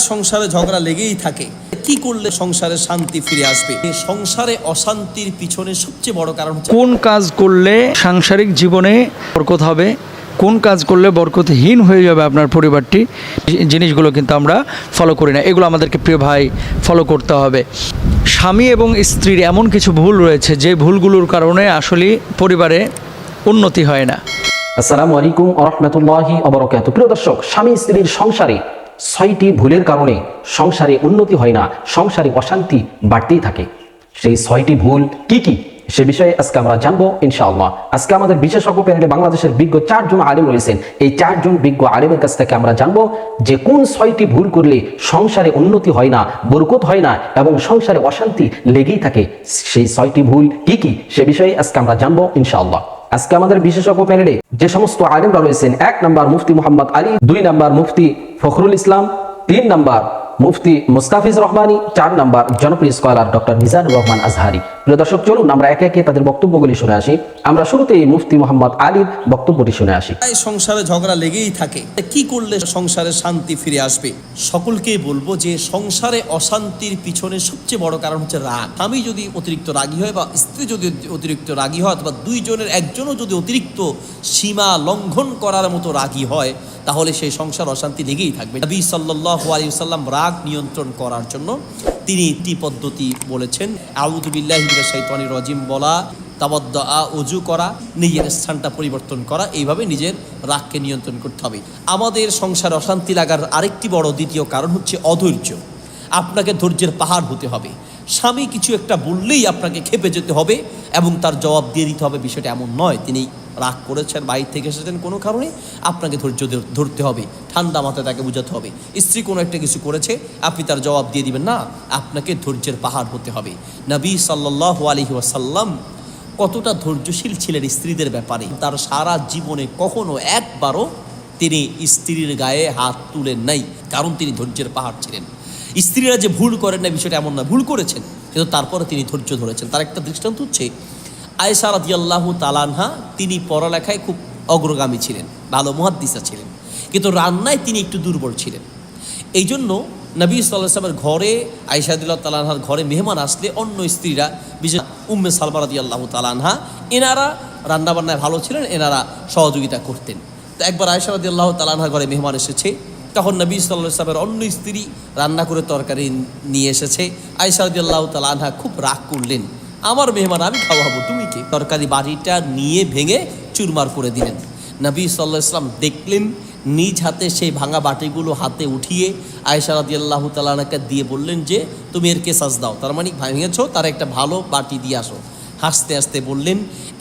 সংসারে ঝগড়া লেগেই থাকে। কি করলে সংসারে শান্তি ফিরে আসবে? সংসারে অশান্তির পিছনে সবচেয়ে বড় কারণ হচ্ছে কোন কাজ করলে সাংসারিক জীবনে বরকত হবে, কোন কাজ করলে বরকতহীন হয়ে যাবে আপনার পরিবারটি। জিনিসগুলো কিন্তু আমরা ফলো করি না, এগুলো আমাদেরকে প্রিয় ভাই ফলো করতে হবে। স্বামী এবং স্ত্রীর এমন কিছু ভুল রয়েছে যে ভুলগুলোর কারণে আসলে পরিবারে উন্নতি হয় না। আসসালামু আলাইকুম ওয়া রাহমাতুল্লাহি ওয়া বারাকাতুহু। প্রিয় দর্শক, স্বামী স্ত্রীর সংসারে ৬টি ভুলের কারণে সংসারে উন্নতি হয় না, সংসারে অশান্তি বাড়তেই থাকে। সেই ৬টি ভুল কি কি সে বিষয়ে আজকে আমরা জানবো ইনশাআল্লাহ। আজকে আমাদের বিশেষজ্ঞ প্যানেলে বাংলাদেশের বিজ্ঞ ৪ জন আলেম রয়েছেন। এই ৪ জন বিজ্ঞ আলেমের কাছ থেকে আমরা জানবো যে কোন ৬টি ভুল করলে সংসারে উন্নতি হয় না, বরকত হয় না এবং সংসারে অশান্তি লেগেই থাকে। সেই ৬টি ভুল কি কি সে বিষয়ে আজকে আমরা জানবো ইনশাআল্লাহ। আজকে আমাদের বিশেষজ্ঞ প্যানেলে যে সমস্ত আলেমরা রয়েছেন, ১ নম্বর মুফতি মোহাম্মদ আলী, ২ নম্বর মুফতি ফখরুল ইসলাম, ৩ নম্বর মুফতি মুস্তাফিজ রহমানী, ৪ নম্বর জনপ্রিয় স্কলার ডক্টর মিজানুর রহমান আজহারি। প্রিয় দর্শক, চলুন আমরা একে একে তাদের বক্তব্যগুলি শুনে আসি। আমরা শুরুতেই মুফতি মোহাম্মদ আলীর বক্তব্যটি শুনে আসি। সংসারে ঝগড়া লেগেই থাকে। কি করলে সংসারে শান্তি ফিরে আসবে? সকলকেই বলবো যে সংসারে অশান্তির পিছনে সবচেয়ে বড় কারণ হচ্ছে রাগ। স্বামী যদি অতিরিক্ত রাগী হয় বা স্ত্রী যদি অতিরিক্ত রাগী হয় অথবা দুইজনের একজনও যদি অতিরিক্ত সীমা লঙ্ঘন করার মতো রাগী হয়, তাহলে সেই সংসার অশান্তি লেগেই থাকবে। নবী সাল্লাল্লাহু আলাইহি ওয়াসাল্লাম রাগ নিয়ন্ত্রণ করার জন্য তিনি একটি পদ্ধতি বলেছেন। আউযু বিল্লাহি মিনাশ শাইতানির রাজিম বলা, তাওয়াদ্দুআ ওযু করা, নিজের স্থানটা পরিবর্তন করা, এইভাবে নিজের রাগকে নিয়ন্ত্রণ করতে হবে। আমাদের সংসারে অশান্তি লাগার আরেকটি বড় দ্বিতীয় কারণ হচ্ছে অধৈর্য। আপনাকে ধৈর্যের পাহাড় হতে হবে। স্বামী কিছু একটা বললেই আপনাকে খেপে যেতে হবে এবং তার জবাব দিয়ে দিতে হবে, বিষয়টা এমন নয়। তিনি রাগ করেছেন, বাইরে থেকে এসেছেন কোনো কারণে, আপনাকে ধৈর্য ধরতে হবে, ঠান্ডা মাথায় তাকে বোঝাতে হবে। স্ত্রী কোনো একটা কিছু করেছে, আপনি তার জবাব দিয়ে দিবেন না, আপনাকে ধৈর্যের পাহাড় হতে হবে। নবী সাল্লাল্লাহু আলাইহি ওয়াসাল্লাম কতটা ধৈর্যশীল ছিলেন স্ত্রীদের ব্যাপারে। তার সারা জীবনে কখনো একবারও তিনি স্ত্রীর গায়ে হাত তুলেন নাই, কারণ তিনি ধৈর্যের পাহাড় ছিলেন। স্ত্রীরা যে ভুল করেন না, বিষয়টা এমন না, ভুল করেছেন, কিন্তু তারপরে তিনি ধৈর্য ধরেছেন। তার একটা দৃষ্টান্ত হচ্ছে আয়েশা রাদিয়াল্লাহু তাআলা আনহা। তিনি পড়ালেখায় খুব অগ্রগামী ছিলেন, ভালো মুহাদ্দিসা ছিলেন, কিন্তু রান্নায় তিনি একটু দুর্বল ছিলেন। এই জন্য নবী সাল্লাল্লাহু আলাইহি ওয়াসাল্লামের ঘরে, আয়েশা রাদিয়াল্লাহু তাআলা আনহার ঘরে মেহমান আসলে অন্য স্ত্রীরা, বিশেষ উম্মে সালমা রাদিয়াল্লাহু তাআলা আনহা, এনারা রান্নাবান্নায় ভালো ছিলেন, এনারা সহযোগিতা করতেন। তো একবার আয়েশা রাদিয়াল্লাহু তাআলা আনহার ঘরে মেহমান এসেছে, তখন নবী সাল্লাল্লাহু আলাইহি ওয়াসাল্লামের অন্য স্ত্রী রান্না করে তরকারি নিয়ে এসেছে। আয়েশা রাদিয়াল্লাহু তাআলা আনহা খুব রাগ করলেন, আমার মেহমান, আমি খাওয়াবো, তুমি কে? তরকারি বাটিটা নিয়ে ভেঙে চুরমার করে দিলেন। নবী সাল্লাল্লাহু আলাইহি ওয়াসাল্লাম দেখলেন, নিজ হাতে সেই ভাঙা বাটিগুলো হাতে উঠিয়ে আয়েশা রাদিয়াল্লাহু তাআলা আনহাকে দিয়ে বললেন যে তুমি এর কেসাস দাও, তার মানে ভেঙেছো, তার একটা ভালো বাটি দিয়ে আসো। হাসতে হাসতে বললেন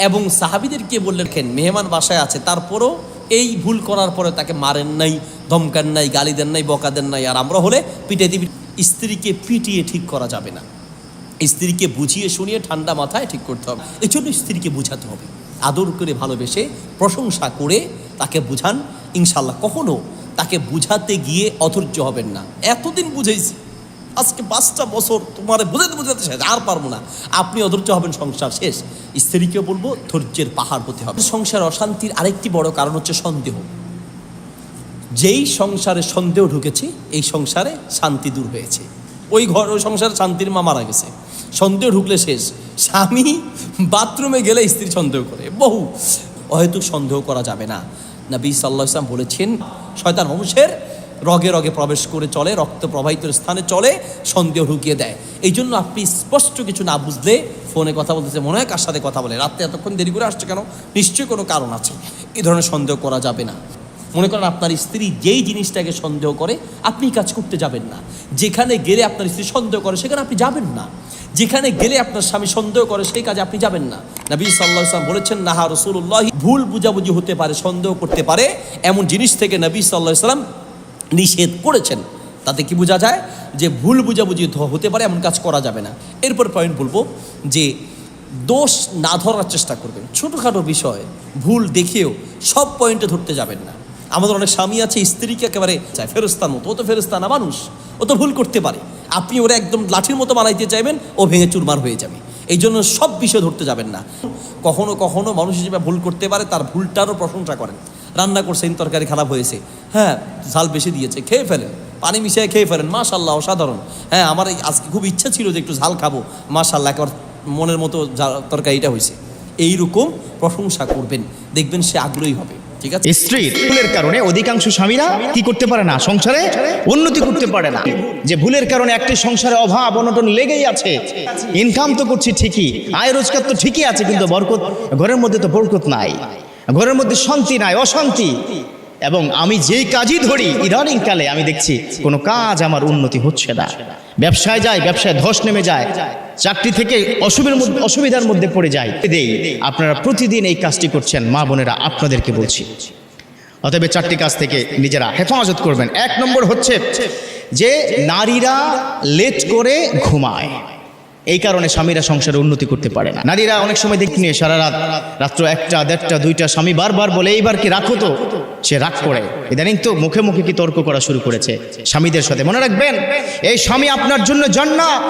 এবং সাহাবীদেরকে বললেন, মেহমান বাসায় আছে, তারপরও এই ভুল করার পরে তাকে মারেন নাই, ধমকান নাই, গালি দেন নাই, বকা দেন নাই। আর আমরা হলে পিটে দিবি। স্ত্রীকে পিটিয়ে ঠিক করা যাবে না, স্ত্রীকে বুঝিয়ে শুনিয়ে ঠান্ডা মাথায় ঠিক করতে হবে। এই জন্য স্ত্রীকে বুঝাতে হবে, আদর করে ভালোবেসে প্রশংসা করে তাকে বুঝান। ইনশাল্লাহ কখনো তাকে বুঝাতে গিয়ে অধৈর্য হবেন না। এতদিন বুঝাইছি, আজকে 5টা বছর তোমার বুঝাতে শেষ, আর পারবো না, আপনি অধৈর্য হবেন, সংসার শেষ। স্ত্রীকে বলবো ধৈর্যের পাহাড় হতে হবে। সংসার অশান্তির আরেকটি বড় কারণ হচ্ছে সন্দেহ। যেই সংসারে সন্দেহ ঢুকেছে, এই সংসারে শান্তি দূর হয়েছে। ওই সংসারে শান্তির মা মারা গেছে, সন্দেহ ঢুকলে শেষ। স্বামী বাথরুমে গেলে স্ত্রী সন্দেহ করে, বহু হয়তো সন্দেহ করা যাবে না। নবী সাল্লাল্লাহু আলাইহি ওয়াসাল্লাম বলেছেন, শয়তান মানুষের রগে রগে প্রবেশ করে চলে, রক্ত প্রবাহিত স্থানে চলে, সন্দেহ ঢুকিয়ে দেয়। এই জন্য আপনি স্পষ্ট কিছু না বুঝলে ফোনে কথা বলতেছে, মনে হয় কার সাথে কথা বলে, রাত্রে এতক্ষণ দেরি করে আসছে কেন, নিশ্চয়ই কোনো কারণ আছে। এই ধরনের সন্দেহ করা যাবে না। মনে করেন আপনার স্ত্রী যেই জিনিসটাকে সন্দেহ করে, আপনি কাজ করতে যাবেন না। যেখানে গেলে আপনার স্ত্রী সন্দেহ করে, সেখানে আপনি যাবেন না। যেখানে গেলে আপনার স্বামী সন্দেহ করে, সেই কাজে আপনি যাবেন না। নবী সাল্লাল্লাহু আলাইহি ওয়াসাল্লাম বলেছেন, নাহা রাসূলুল্লাহ, ভুল বুঝাবুঝি হতে পারে, সন্দেহ করতে পারে, এমন জিনিস থেকে নবী সাল্লাল্লাহু আলাইহি ওয়াসাল্লাম নিষেধ করেছেন। তাতে কি বোঝা যায় যে ভুল বুঝাবুঝি হতে পারে, এমন কাজ করা যাবে না। এরপর পয়েন্ট বলবো যে দোষ না ধরার চেষ্টা করবেন। ছোটোখাটো বিষয় ভুল দেখেও সব পয়েন্টে ধরতে যাবেন না। আমাদের অনেক স্বামী আছে, স্ত্রীকে একেবারে চায় ফেরেশতার মতো, ও তো ফেরেশতা না, মানুষ, ও তো ভুল করতে পারে। আপনি ওরা একদম লাঠির মতো বানাইতে চাইবেন, ও ভেঙে চুরমার হয়ে যাবে। এই জন্য সব বিষয় ধরতে যাবেন না। কখনো কখনো মানুষ হিসেবে ভুল করতে পারে, তার ভুলটারও প্রশংসা করেন। রান্না করছেন, তরকারি খারাপ হয়েছে, হ্যাঁ ঝাল বেশি দিয়েছে, খেয়ে ফেলেন, পানি মিশিয়ে খেয়ে ফেলেন, মাশাআল্লাহ অসাধারণ। হ্যাঁ, আমার আজকে খুব ইচ্ছা ছিল যে একটু ঝাল খাবো, মাশাআল্লাহ একবার মনের মতো তরকারিটা হয়েছে। এইরকম প্রশংসা করবেন, দেখবেন সে আগ্রহী হবে। ঠিক আছে। স্ত্রীর ভুলের কারণে অধিকাংশ স্বামীরা কি করতে পারে না, সংসারে উন্নতি করতে পারে না। যে ভুলের কারণে একটি সংসারে অভাব অনটন লেগেই আছে। ইনকাম তো করছি ঠিকই, আয় রোজগার তো ঠিকই আছে, কিন্তু বরকত ঘরের মধ্যে তো বরকত নাই, ঘরের মধ্যে শান্তি নাই, অশান্তি। এবং আমি যেই কাজই ধরি ইদানিং কালে আমি দেখছি কোনো কাজ আমার উন্নতি হচ্ছে না। ব্যবসায় যাই, ব্যবসায় ধস নেমে যায়, চাকরি থেকে অসুবিধার মধ্যে পড়ে যায়। আপনারা প্রতিদিন এই কাজটি করছেন, মা বোনেরা আপনাদেরকে বলছি। অতএব 4টি কাজ থেকে নিজেরা হেফাজত করবেন। 1 নম্বর হচ্ছে যে নারীরা লেট করে ঘুমায়, এই কারণে স্বামীরা সংসারে উন্নতি করতে পারে না। নারীরা অনেক সময় দেখি নিয়ে সারা রাত্র 1টা 1.5টা 2টা স্বামী বারবার বলে এইবার কি রাখো, তো সে রাগ করে। ইদানিং তো মুখে মুখে কি তর্ক করা শুরু করেছে স্বামীদের সাথে। মনে রাখবেন, এই স্বামী আপনার জন্য জান্নাত।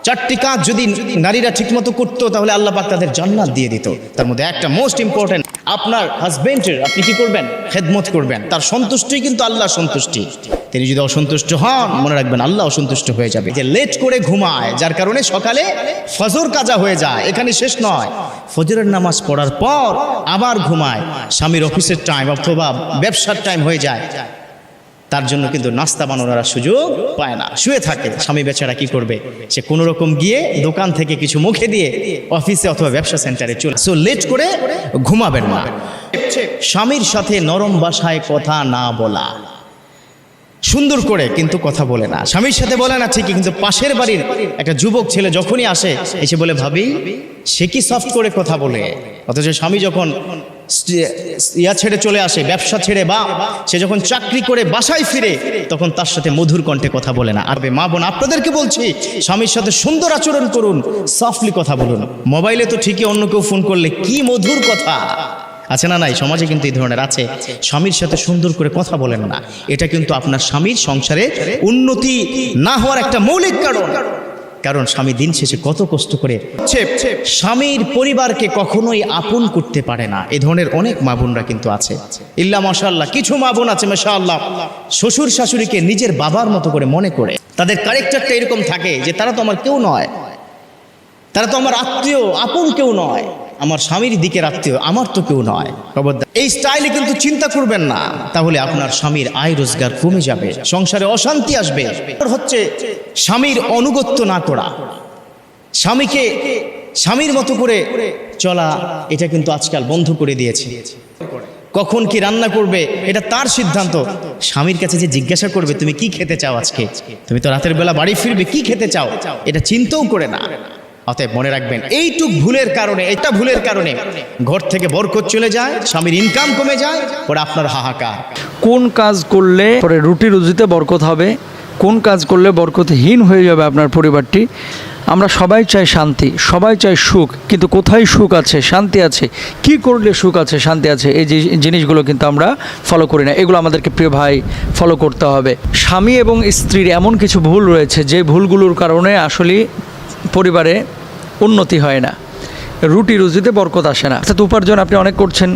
4টি কাজ যদি নারীরা ঠিকমতো করতো তাহলে আল্লাহ পাক তাদের জান্নাত দিয়ে দিত। তার মধ্যে একটা মোস্ট ইম্পর্টেন্ট, আপনার হাজবেন্ডের আপনি কি করবেন, খেদমত করবেন। তার সন্তুষ্টি কিন্তু আল্লাহ সন্তুষ্টি। তিনি যদি অসন্তুষ্ট হন, মনে রাখবেন আল্লাহ অসন্তুষ্ট হয়ে যাবে। যে লেট করে ঘুমায়, যার কারণে সকালে ফজর কাজা হয়ে যায়। এখানে শেষ নয়, ফজরের নামাজ পড়ার পর আবার ঘুমায়, স্বামীর অফিসের টাইম অথবা ব্যবসার টাইম হয়ে যায়, তার জন্য কিন্তু নাস্তা বানানোর সুযোগ পায় না, শুয়ে থাকে। স্বামী বেচারা কি করবে, সে কোনো রকম গিয়ে দোকান থেকে কিছু মুখে দিয়ে অফিসে অথবা ব্যবসা সেন্টারে চলে। সো লেট করে ঘুমাবেন না। স্বামীর সাথে নরম ভাষায় কথা না বলা, সুন্দর করে কিন্তু কথা বলে না। স্বামীর সাথে বলে না ঠিকই, কিন্তু পাশের বাড়ির একটা যুবক ছেলে যখনই আসে এসে বলে ভাবি সে কি সফট করে কথা বলে। অথচ স্বামী যখন ছেড়ে চলে আসে, ব্যবসা ছেড়ে, বা সে যখন চাকরি করে বাসায় ফিরে, তখন তার সাথে মধুর কণ্ঠে কথা বলে না। আর মা বোন আপনাদেরকে বলছি, স্বামীর সাথে সুন্দর আচরণ করুন, সফটলি কথা বলুন। মোবাইলে তো ঠিকই অন্য কেউ ফোন করলে কি মধুর কথা আছে না, নাই? সমাজে কিন্তু এই ধরনের আছে, স্বামীর সাথে সুন্দর করে কথা বলেন না। এটা কিন্তু আপনার স্বামীর সংসারে উন্নতি না হওয়ার একটা মৌলিক কারণ। কারণ স্বামী দিন শেষে কত কষ্ট করে স্বামীর পরিবারকে কখনোই আপন করতে পারে না। এই ধরনের অনেক মা বোনরা কিন্তু আছে, ইল্লা মাশাআল্লাহ। কিছু মা বোন আছে মাশাআল্লাহ, শ্বশুর শাশুড়িকে নিজের বাবার মতো করে মনে করে। তাদের ক্যারেক্টারটা এরকম থাকে যে তারা তো আমার কেউ নয়, তারা তো আমার আত্মীয়, আপন কেউ নয়, আমার স্বামীর দিকের আত্মীয়, আমার তো কেউ নয়। খবরদার, এই স্টাইলে কিন্তু চিন্তা করবেন না, তাহলে আপনার স্বামীর আয় রোজগার কমে যাবে, সংসারে অশান্তি আসবে। হচ্ছে স্বামীর অনুগত্য না করা, স্বামীকে স্বামীর মতো করে চলা, এটা কিন্তু আজকাল বন্ধ করে দিয়েছে। কখন কি রান্না করবে এটা তার সিদ্ধান্ত। স্বামীর কাছে যে জিজ্ঞাসা করবে তুমি কি খেতে চাও আজকে, তুমি তো রাতের বেলা বাড়ি ফিরবে, কি খেতে চাও, এটা চিন্তাও করে না। অতএব মনে রাখবেন, এইটুক ভুলের কারণে, এটা ভুলের কারণে ঘর থেকে বরকত চলে যায়, স্বামীর ইনকাম কমে যায়, পরে আপনার হাহাকার। কোন কাজ করলে পরে রুটি রুজিতে বরকত হবে, কোন কাজ করলে বরকতহীন হয়ে যাবে আপনার পরিবারটি। আমরা সবাই চাই শান্তি, সবাই চাই সুখ, কিন্তু কোথায় সুখ আছে, শান্তি আছে, কি করলে সুখ আছে, শান্তি আছে, এই যে জিনিসগুলো কিন্তু আমরা ফলো করি না। এগুলো আমাদেরকে প্রিয় ভাই ফলো করতে হবে। স্বামী এবং স্ত্রীর এমন কিছু ভুল রয়েছে যে ভুলগুলোর কারণে আসলে পরিবারে উন্নতি হয় না, রুটি রুজিতে বরকত আসে না। অর্থাৎ উপার্জন আপনি অনেক করছেন,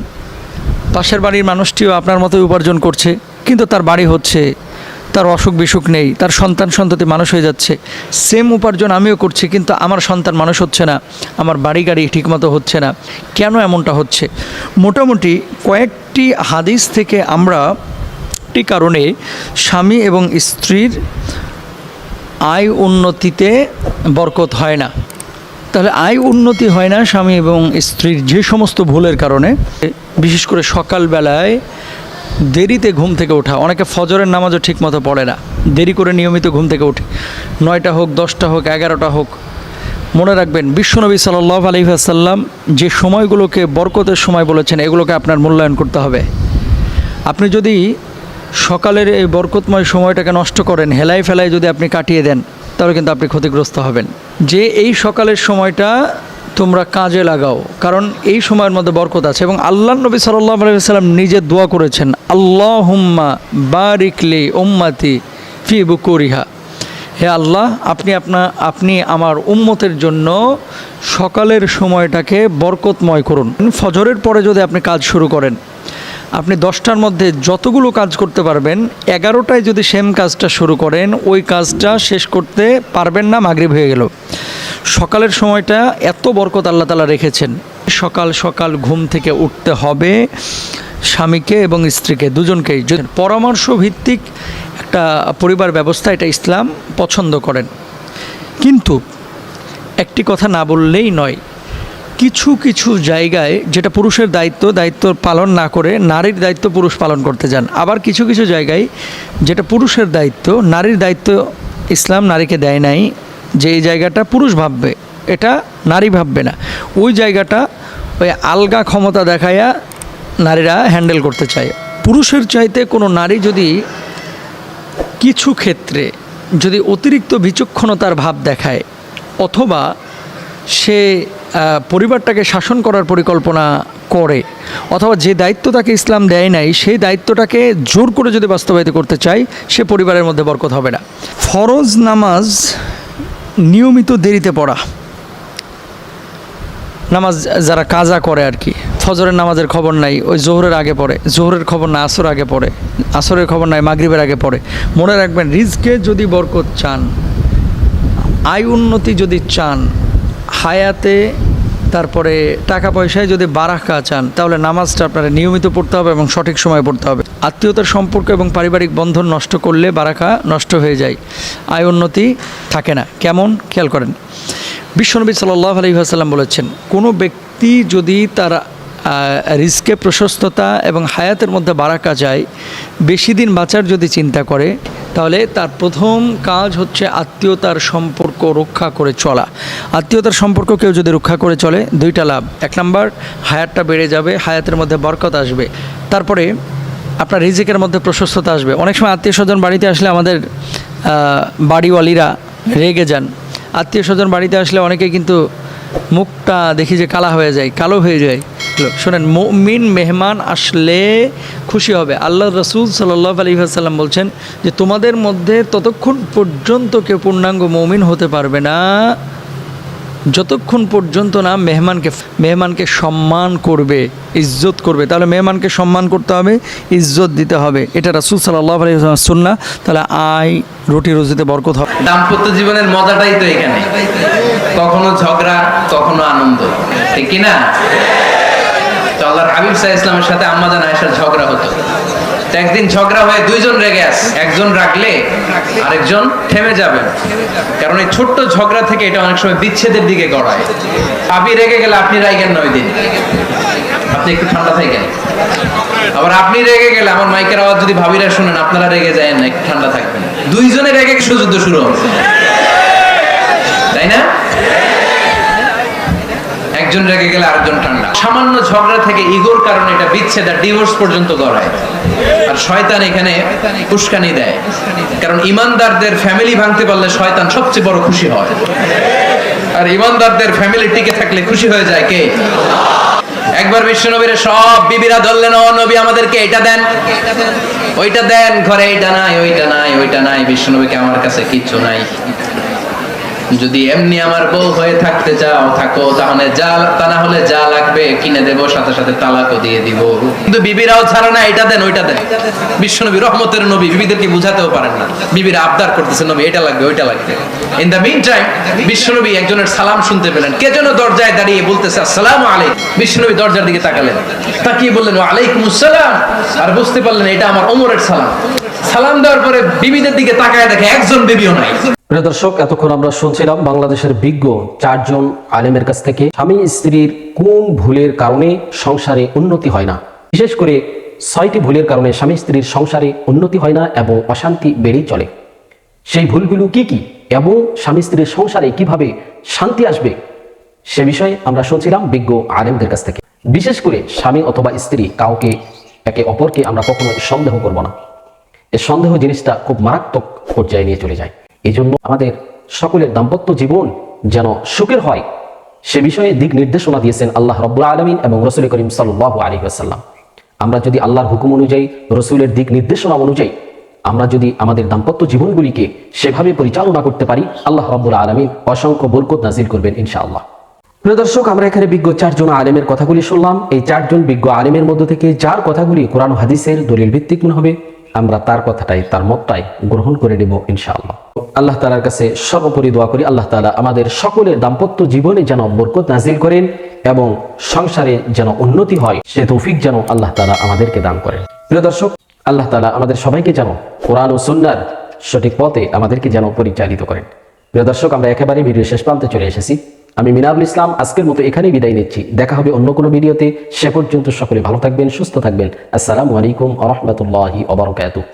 পাশের বাড়ির মানুষটিও আপনার মতোই উপার্জন করছে, কিন্তু তার বাড়ি হচ্ছে, তার অসুখ বিসুখ নেই, তার সন্তান সন্ততি মানুষ হয়ে যাচ্ছে। সেম উপার্জন আমিও করছি, কিন্তু আমার সন্তান মানুষ হচ্ছে না, আমার বাড়ি গাড়ি ঠিকমতো হচ্ছে না। কেন এমনটা হচ্ছে? মোটামুটি কয়েকটি হাদিস থেকে আমরা একটি কারণে স্বামী এবং স্ত্রীর আয় উন্নতিতে বরকত হয় না। তাহলে আয় উন্নতি হয় না স্বামী এবং স্ত্রীর যে সমস্ত ভুলের কারণে। বিশেষ করে সকালবেলায় দেরিতে ঘুম থেকে ওঠা, অনেকে ফজরের নামাজও ঠিকমতো পড়ে না, দেরি করে নিয়মিত ঘুম থেকে ওঠে, 9টা হোক, 10টা হোক, 11টা হোক। মনে রাখবেন, বিশ্বনবী সাল্লাল্লাহু আলাইহি ওয়াসাল্লাম যে সময়গুলোকে বরকতের সময় বলেছেন, এগুলোকে আপনার মূল্যায়ন করতে হবে। আপনি যদি সকালের এই বরকতময় সময়টাকে নষ্ট করেন, হেলায় ফেলায় যদি আপনি কাটিয়ে দেন, তাহলে কিন্তু আপনি ক্ষতিগ্রস্ত হবেন। যে এই সকালের সময়টা তোমরা কাজে লাগাও, কারণ এই সময়ের মধ্যে বরকত আছে। এবং আল্লাহর নবী সাল্লাল্লাহু আলাইহি ওয়াসাল্লাম নিজে দোয়া করেছেন, আল্লাহুম্মা বারিকলি উম্মতি ফি বুকুরিহা, হে আল্লাহ, আপনি আমার উম্মতের জন্য সকালের সময়টাকে বরকতময় করুন। ফজরের পরে যদি আপনি কাজ শুরু করেন, আপনি 10টার মধ্যে যতগুলো কাজ করতে পারবেন 11টায় যদি সেম কাজটা শুরু করেন ওই কাজটা শেষ করতে পারবেন না, মাগরিব হয়ে গেল। সকালের সময়টা এত বরকত আল্লাহ তাআলা রেখেছেন। সকাল সকাল ঘুম থেকে উঠতে হবে স্বামীকে এবং স্ত্রীকে দুজনকেই। যদি পরামর্শ ভিত্তিক একটা পরিবার ব্যবস্থা, এটা ইসলাম পছন্দ করেন। কিন্তু একটি কথা না বললেই নয়, কিছু কিছু জায়গায় যেটা পুরুষের দায়িত্ব পালন না করে নারীর দায়িত্ব পুরুষ পালন করতে যান। আবার কিছু কিছু জায়গায় যেটা পুরুষের দায়িত্ব, নারীর দায়িত্ব ইসলাম নারীকে দেয় নাই, যে এই জায়গাটা পুরুষ ভাববে, এটা নারী ভাববে না, ওই জায়গাটা ওই আলগা ক্ষমতা দেখায়া নারীরা হ্যান্ডেল করতে চায়। পুরুষের চাইতে কোনো নারী যদি কিছু ক্ষেত্রে যদি অতিরিক্ত বিচক্ষণতার ভাব দেখায়, অথবা সে পরিবারটাকে শাসন করার পরিকল্পনা করে, অথবা যে দায়িত্ব তাকে ইসলাম দেয় নাই সেই দায়িত্বটাকে জোর করে যদি বাস্তবায়িত করতে চায়, সে পরিবারের মধ্যে বরকত হবে না। ফরজ নামাজ নিয়মিত দেরিতে পড়া, নামাজ যারা কাজা করে আর কি, ফজরের নামাজের খবর নাই, ওই জোহরের আগে পড়ে, জোহরের খবর না আসর আগে পড়ে, আসরের খবর নাই মাগরিবের আগে পড়ে। মনে রাখবেন, রিজকে যদি বরকত চান, আয় উন্নতি যদি চান, হায়াতে তারপরে টাকা পয়সায় যদি বারাকা চান, তাহলে নামাজটা আপনারা নিয়মিত পড়তে হবে এবং সঠিক সময়ে পড়তে হবে। আত্মীয়তার সম্পর্ক এবং পারিবারিক বন্ধন নষ্ট করলে বারাকা নষ্ট হয়ে যায়, আয় উন্নতি থাকে না। কেমন খেয়াল করেন, বিশ্বনবী সাল্লাল্লাহু আলাইহি ওয়াসাল্লাম বলেছেন, কোনো ব্যক্তি যদি তার রিজকে প্রশস্ততা এবং হায়াতের মধ্যে বারাকা চায়, বেশি দিন বাঁচার যদি চিন্তা করে, তাহলে তার প্রথম কাজ হচ্ছে আত্মীয়তার সম্পর্ক রক্ষা করে চলা। আত্মীয়তার সম্পর্ক কেউ যদি রক্ষা করে চলে, দুইটা লাভ। 1 নাম্বার, হায়াতটা বেড়ে যাবে, হায়াতের মধ্যে বরকত আসবে। তারপরে আপনার রিজিকের মধ্যে প্রশস্ততা আসবে। অনেক সময় আত্মীয় স্বজন বাড়িতে আসলে আমাদের বাড়িওয়ালিরা রেগে যান। আত্মীয় স্বজন বাড়িতে আসলে অনেকে কিন্তু মুখটা দেখি যে কালো হয়ে যায়। শোনেন, মুমিন মেহমান আসলে খুশি হবে। আল্লাহ রসুল সাল্লাল্লাহু আলাইহি ওয়াসাল্লাম বলছেন যে তোমাদের মধ্যে ততক্ষণ পর্যন্ত কেউ পূর্ণাঙ্গ মুমিন হতে পারবে না যতক্ষণ পর্যন্ত না মেহমানকে সম্মান করবে, ইজ্জত করবে। তাহলে মেহমানকে সম্মান করতে হবে, ইজ্জত দিতে হবে, এটা রাসূল সাল্লাল্লাহু আলাইহি ওয়াসাল্লাম সুন্নাহ। তাহলে আয় রুটি রুজিতে বরকত হবে। দাম্পত্য জীবনের মজাটাই তো এখানে, কখনো ঝগড়া কখনো আনন্দ, ঠিক কি না? তো আল্লাহর হাবিব সাল্লাল্লাহু আলাইহি ওয়াসাল্লামের সাথে আম্মা জান আয়েশার ঝগড়া হতো। তো একদিন ঝগড়া হয়ে দুইজন রেগে আছে, একজন রাগলে আরেকজন থেমে যাবে, কারণ এই ছোট্ট ঝগড়া থেকে এটা অনেক সময় বিচ্ছেদের দিকে গড়ায়। আপনি রেগে গেলে আপনি রাগেন না, ওই দিন আপনি একটু ঠান্ডা থাকেন। আবার আপনি রেগে গেলে, আমার মাইকের আওয়াজ যদি ভাবিরা শুনেন, আপনারা রেগে যায় না, একটু ঠান্ডা থাকবেন। দুইজনে রেগে যুদ্ধ শুরু হবে, তাই না? একজন রেগে গেলে আরেকজন ঠান্ডা। সামান্য ঝগড়া থেকে ইগোর কারণে এটা বিচ্ছেদ আর ডিভোর্স পর্যন্ত গড়ায়। আর শয়তান এখানে উস্কানি দেয়, কারণ ইমানদারদের ফ্যামিলি ভাঙতে পারলে শয়তান সবচেয়ে বড় খুশি হয়, আর ইমানদারদের ফ্যামিলি টিকে থাকলে খুশি হয়ে যায় কে? একবার বিশ্বনবীর সব বিবিরা ধরলেন, ও নবী আমাদেরকে এটা দেন ওইটা দেন, ঘরে এইটা নাই ওইটা নাই। বিশ্বনবীকে, আমার কাছে কিচ্ছু নাই, যদি এমনি আমার বউ হয়ে থাকতে চাও থাকো, তাহলে তা না হলে যা লাগবে কিনে দেবো, সাথে সাথে তালাকও দিয়ে দিব। কিন্তু বিবিরাও ছাড়ে না, এটা দেন ওইটা দেন। বিশ্বনবী রহমতের নবী, বিবিদেরকে বুঝাতেও পারেন না, বিবিরা আবদার করতেছে নবী এটা লাগবে ওইটা লাগবে। ইন দ্য মিন টাইম বিশ্বনবী একজনের সালাম শুনতে পেলেন, কে যেন দরজায় দাঁড়িয়ে বলতেছে আসসালামু আলাইকুম। বিশ্বনবী দরজার দিকে তাকালেন, তাকিয়ে বললেন ওয়া আলাইকুমুস সালাম, আর বুঝতে পারলেন এটা আমার ওমরের সালাম। সালাম দেওয়ার পরে বিবিদের দিকে তাকায় দেখে একজন বিবিও নাই। প্রিয় দর্শক, এতক্ষণ আমরা শুনছিলাম বাংলাদেশের বিজ্ঞ 4 জন আলেমের কাছ থেকে স্বামী স্ত্রীর কোন ভুলের কারণে সংসারে উন্নতি হয় না। বিশেষ করে 6টি ভুলের কারণে স্বামী স্ত্রীর সংসারে উন্নতি হয় না এবং অশান্তি বেড়েই চলে। সেই ভুলগুলো কি কি এবং স্বামী স্ত্রীর সংসারে কিভাবে শান্তি আসবে, সে বিষয়ে আমরা শুনছিলাম বিজ্ঞ আলেমদের কাছ থেকে। বিশেষ করে স্বামী অথবা স্ত্রী কাউকে একে অপরকে আমরা কখনো সন্দেহ করব না। এই সন্দেহ জিনিসটা খুব মারাত্মক পর্যায়ে নিয়ে চলে যায়। এই জন্য আমাদের সকলের দাম্পত্য জীবন যেন সুখের হয়, সে বিষয়ে দিক নির্দেশনা দিয়েছেন আল্লাহ রাব্বুল আলামিন এবং রাসূল করিম সাল্লাল্লাহু আলাইহি ওয়াসাল্লাম। আমরা যদি আল্লাহর হুকুম অনুযায়ী, রসুলের দিক নির্দেশনা অনুযায়ী আমরা যদি আমাদের দাম্পত্য জীবনগুলিকে সেভাবে পরিচালনা করতে পারি, আল্লাহ রাব্বুল আলামিন অসংখ্য বরকত নাজিল করবেন ইনশাআল্লাহ। প্রিয় দর্শক, আমরা এখানে বিজ্ঞ 4 জন আলেমের কথাগুলি শুনলাম। এই 4 জন বিজ্ঞ আলেমের মধ্য থেকে যার কথাগুলি কোরআন ও হাদিসের দলিল ভিত্তিক মনে হবে, আমরা তার কথাটাই, তার মতটাই গ্রহণ করে নেব ইনশাআল্লাহ। আল্লাহ তাআলার কাছে সর্বোপরি দোয়া করি, আল্লাহ তাআলা আমাদের সকলের দাম্পত্য জীবনে যেন বরকত নাজিল করেন এবং সংসারে যেন উন্নতি হয়, সে তৌফিক যেন আল্লাহ তাআলা আমাদেরকে দান করেন। প্রিয় দর্শক, আল্লাহ তাআলা আমাদের সবাইকে যেন কোরআন ও সুন্নাহর সঠিক পথে আমাদেরকে যেন পরিচালিত করেন। প্রিয় দর্শক, আমরা একেবারে ভিডিও শেষ প্রান্তে চলে এসেছি। আমি মিনারুল ইসলাম আজকের মতো এখানেই বিদায় নিচ্ছি। দেখা হবে অন্য কোনো ভিডিওতে। সে পর্যন্ত সকলে ভালো থাকবেন, সুস্থ থাকবেন। আসসালামু আলাইকুম ওয়া রাহমাতুল্লাহি ওয়া বারাকাতুহু।